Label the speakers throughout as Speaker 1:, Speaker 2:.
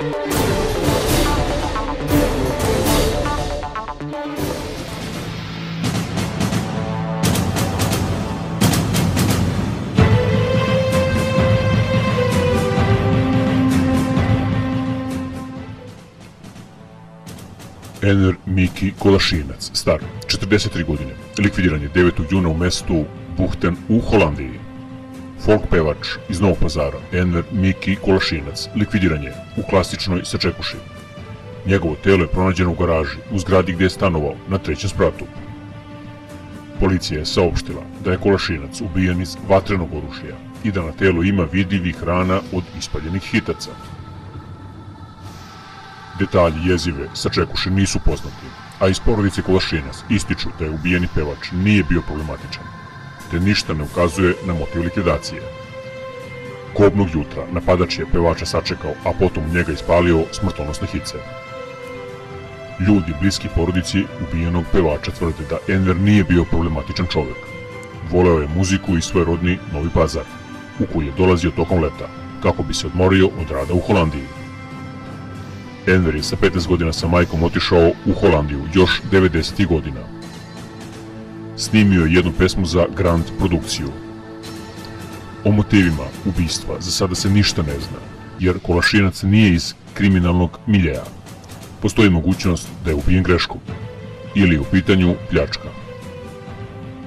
Speaker 1: Enver Miki Kolašinac, star 43 godine, likvidiran je 9. juna u mestu Buchten u Holandiji. Folk pevač iz Novog Pazara, Enver Miki Kolašinac, likvidiran je u klasičnoj sačekuši. Njegovo telo je pronađeno u garaži, u zgradi gdje je stanovao, na 3. spratu. Policija je saopštila da je Kolašinac ubijen iz vatrenog oružja i da na telu ima vidljivih rana od ispaljenih hitaca. Detalji jezive sačekuše nisu poznati, a iz porodice Kolašinac ističu da je ubijeni pevač nije bio problematičan, te ništa ne ukazuje na motiv likvidacije. Kobnog jutra napadač je pevača sačekao, a potom njega ispalio smrtonosne hice. Ljudi bliski porodici ubijenog pevača tvrde da Enver nije bio problematičan čovjek. Voleo je muziku i svoj rodni Novi Pazar, u koji je dolazio tokom leta, kako bi se odmorio od rada u Holandiji. Enver je sa 15 godina sa majkom otišao u Holandiju još 90. godina. Snimio je jednu pesmu za Grand produkciju. O motivima ubistva za sada se ništa ne zna, jer Kolašinac nije iz kriminalnog miljeja. Postoji mogućnost da je ubijen greškom ili u pitanju pljačka.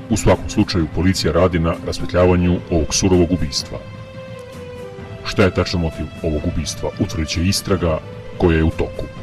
Speaker 1: U svakom slučaju policija radi na rasvetljavanju ovog surovog ubistva. Šta je tačan motiv ovog ubistva, utvrdit će istraga koja je u toku.